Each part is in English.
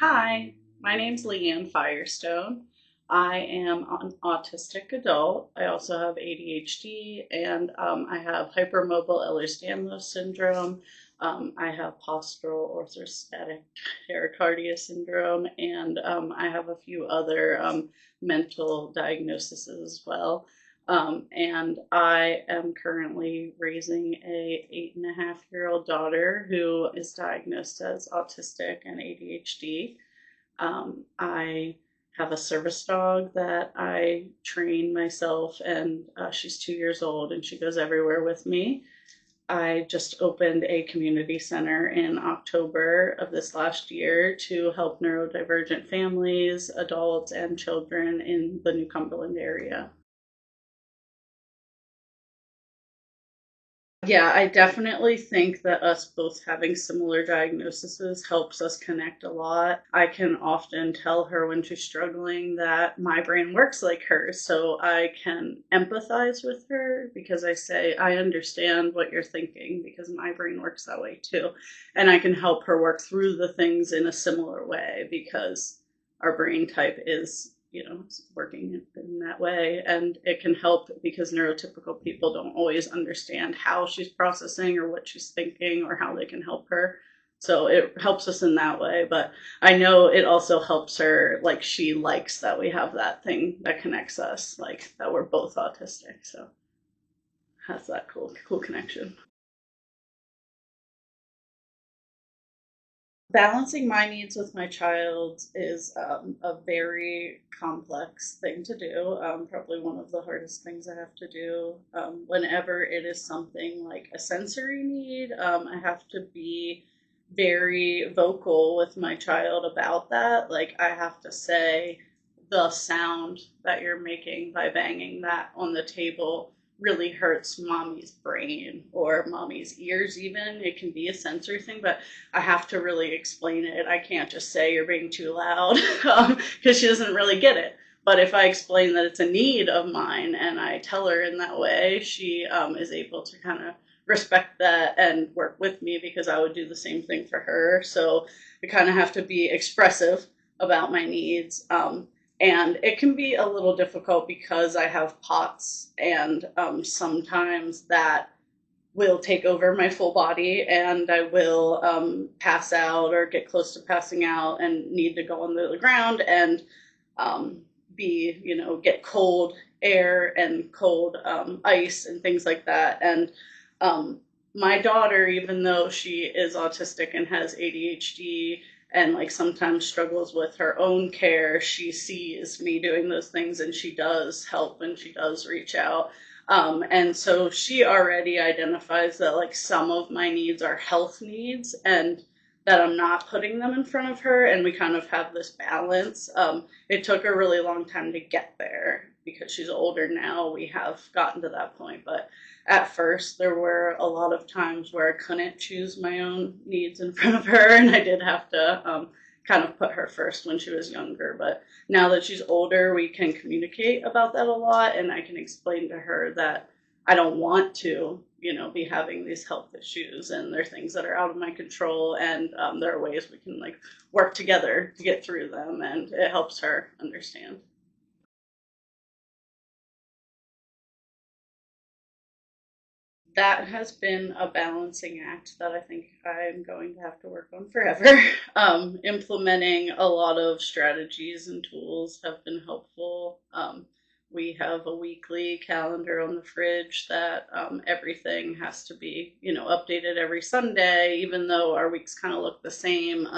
Hi, my name's Leann Firestone. I am an autistic adult. I also have ADHD and I have hypermobile Ehlers-Danlos syndrome. I have postural orthostatic tachycardia syndrome, and I have a few other mental diagnoses as well. And I am currently raising a 8.5-year-old daughter who is diagnosed as autistic and ADHD. I have a service dog that I train myself, and she's 2 years old and she goes everywhere with me. I just opened a community center in October of this last year to help neurodivergent families, adults, and children in the New Cumberland area. Yeah, I definitely think that us both having similar diagnoses helps us connect a lot. I can often tell her when she's struggling that my brain works like hers, so I can empathize with her because I say, I understand what you're thinking because my brain works that way too. And I can help her work through the things in a similar way because our brain type is working in that way, and it can help because neurotypical people don't always understand how she's processing or what she's thinking or how they can help her, so it helps us in that way. But I know it also helps her, like she likes that we have that thing that connects us, like that we're both autistic, so has that cool connection. Balancing my needs with my child's is a very complex thing to do. Probably one of the hardest things I have to do. Whenever it is something like a sensory need, I have to be very vocal with my child about that. Like, I have to say, the sound that you're making by banging that on the table really hurts mommy's brain or mommy's ears. Even it can be a sensory thing, but I have to really explain it. I can't just say you're being too loud because she doesn't really get it. But if I explain that it's a need of mine and I tell her in that way, she is able to kind of respect that and work with me because I would do the same thing for her. So I kind of have to be expressive about my needs. And it can be a little difficult because I have POTS, and sometimes that will take over my full body and I will pass out or get close to passing out and need to go on the ground and um, get cold air and cold ice and things like that. And um, my daughter, even though she is autistic and has ADHD and like sometimes struggles with her own care, she sees me doing those things and she does help and she does reach out. And so she already identifies that like some of my needs are health needs and that I'm not putting them in front of her, and we kind of have this balance. It took a really long time to get there because she's older now. We have gotten to that point, but at first there were a lot of times where I couldn't choose my own needs in front of her, and I did have to kind of put her first when she was younger. But now that she's older, we can communicate about that a lot, and I can explain to her that I don't want to, be having these health issues, and there are things that are out of my control, and there are ways we can like work together to get through them, and it helps her understand. That has been a balancing act that I think I'm going to have to work on forever. Implementing a lot of strategies and tools have been helpful. We have a weekly calendar on the fridge that everything has to be, updated every Sunday, even though our weeks kind of look the same.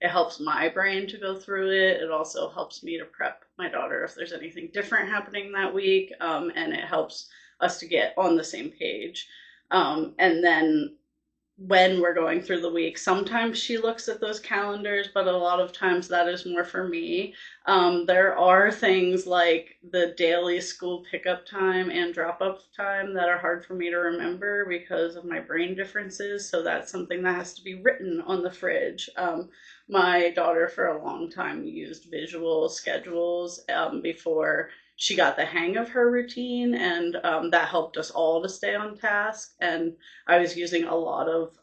It helps my brain to go through it. It also helps me to prep my daughter if there's anything different happening that week, and it helps us to get on the same page. And then when we're going through the week, sometimes she looks at those calendars, but a lot of times that is more for me. There are things like the daily school pickup time and drop off time that are hard for me to remember because of my brain differences. So that's something that has to be written on the fridge. My daughter, for a long time, used visual schedules before she got the hang of her routine, and that helped us all to stay on task. And I was using a lot of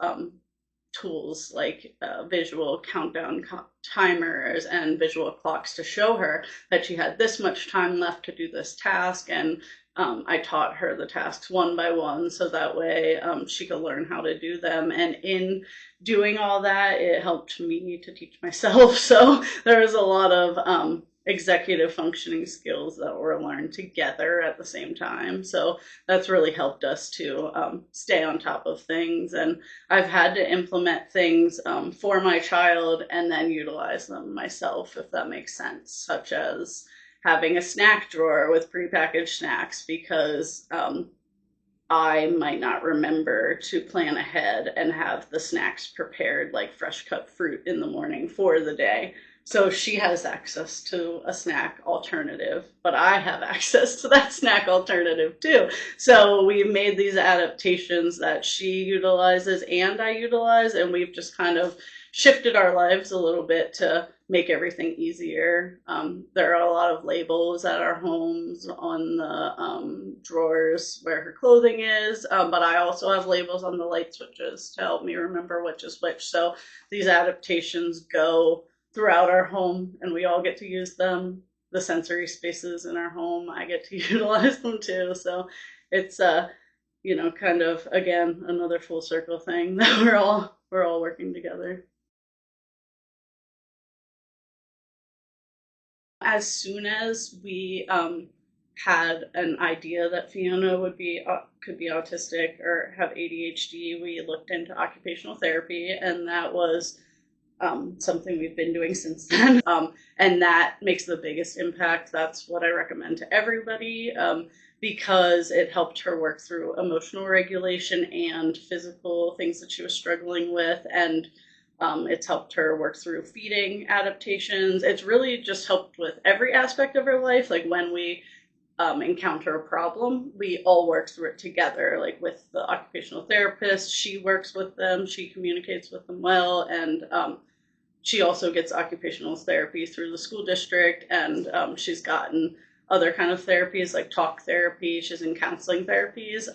tools like visual countdown timers and visual clocks to show her that she had this much time left to do this task. And I taught her the tasks one by one so that way she could learn how to do them. And in doing all that, it helped me to teach myself. So there was a lot of executive functioning skills that were learned together at the same time. So that's really helped us to stay on top of things. And I've had to implement things for my child and then utilize them myself, if that makes sense, such as having a snack drawer with prepackaged snacks because I might not remember to plan ahead and have the snacks prepared, like fresh cut fruit in the morning for the day. So she has access to a snack alternative, but I have access to that snack alternative too. So we made these adaptations that she utilizes and I utilize, and we've just kind of shifted our lives a little bit to make everything easier. There are a lot of labels at our homes on the drawers where her clothing is, but I also have labels on the light switches to help me remember which is which. So these adaptations go throughout our home and we all get to use them. The sensory spaces in our home, I get to utilize them too. So it's kind of, again, another full circle thing that we're all working together. As soon as we had an idea that Fiona could be autistic or have ADHD, we looked into occupational therapy, and that was something we've been doing since then. And that makes the biggest impact. That's what I recommend to everybody because it helped her work through emotional regulation and physical things that she was struggling with. And it's helped her work through feeding adaptations. It's really just helped with every aspect of her life. Like when we encounter a problem, we all work through it together. Like with the occupational therapist, she works with them, she communicates with them well, and she also gets occupational therapy through the school district, and she's gotten other kind of therapies like talk therapy. She's in counseling therapies,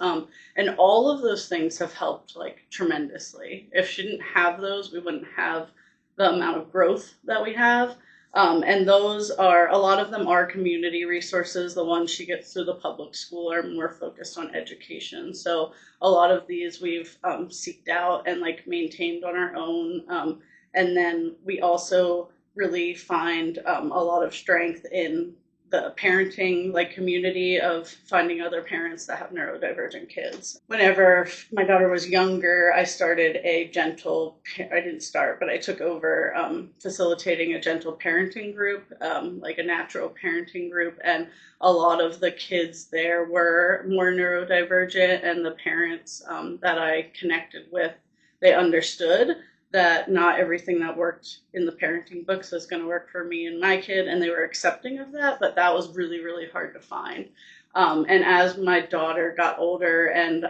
and all of those things have helped like tremendously. If she didn't have those, we wouldn't have the amount of growth that we have. And those are, a lot of them are community resources. The ones she gets through the public school are more focused on education. So a lot of these we've seeked out and like maintained on our own. And then we also really find a lot of strength in the parenting like community of finding other parents that have neurodivergent kids. Whenever my daughter was younger, I started a gentle, I didn't start, but I took over facilitating a gentle parenting group, like a natural parenting group. And a lot of the kids there were more neurodivergent, and the parents that I connected with, they understood that not everything that worked in the parenting books was going to work for me and my kid, and they were accepting of that, but that was really, really hard to find. And as my daughter got older and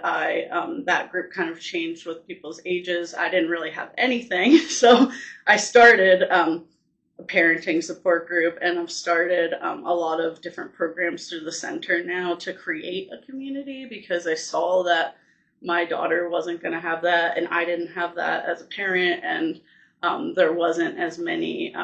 that group kind of changed with people's ages, I didn't really have anything. So I started a parenting support group, and I've started a lot of different programs through the center now to create a community because I saw that my daughter wasn't going to have that, and I didn't have that as a parent, and there wasn't as many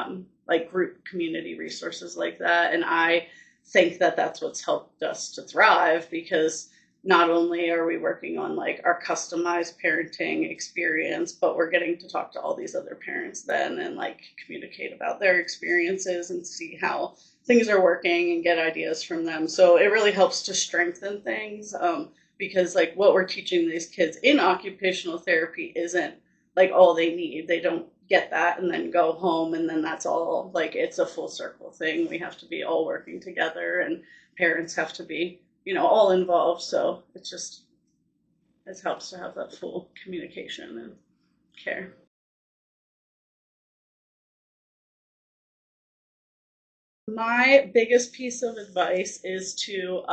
like group community resources like that. And I think that that's what's helped us to thrive, because not only are we working on like our customized parenting experience, but we're getting to talk to all these other parents then and like communicate about their experiences and see how things are working and get ideas from them. So it really helps to strengthen things. Because like what we're teaching these kids in occupational therapy isn't like all they need. They don't get that and then go home and then that's all. Like it's a full circle thing. We have to be all working together, and parents have to be, all involved. So it helps to have that full communication and care. My biggest piece of advice is to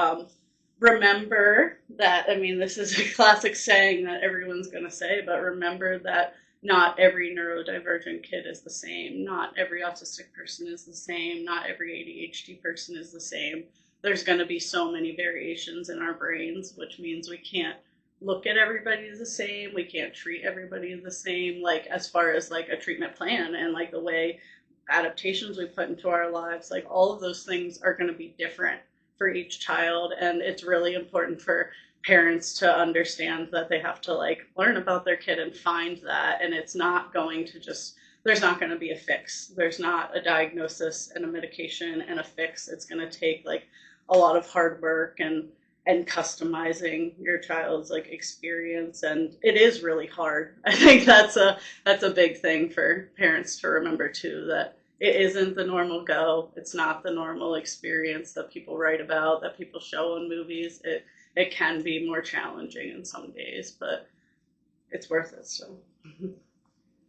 remember that, I mean, this is a classic saying that everyone's going to say, but remember that not every neurodivergent kid is the same. Not every autistic person is the same. Not every ADHD person is the same. There's going to be so many variations in our brains, which means we can't look at everybody the same. We can't treat everybody the same, like as far as like a treatment plan and like the way adaptations we put into our lives, like all of those things are going to be different for each child. And it's really important for parents to understand that they have to like learn about their kid and find that. And it's not going to just, there's not going to be a fix. There's not a diagnosis and a medication and a fix. It's going to take like a lot of hard work and customizing your child's like experience, and it is really hard. I think that's a big thing for parents to remember too, that it isn't the normal go. It's not the normal experience that people write about, that people show in movies. It can be more challenging in some days, but it's worth it still.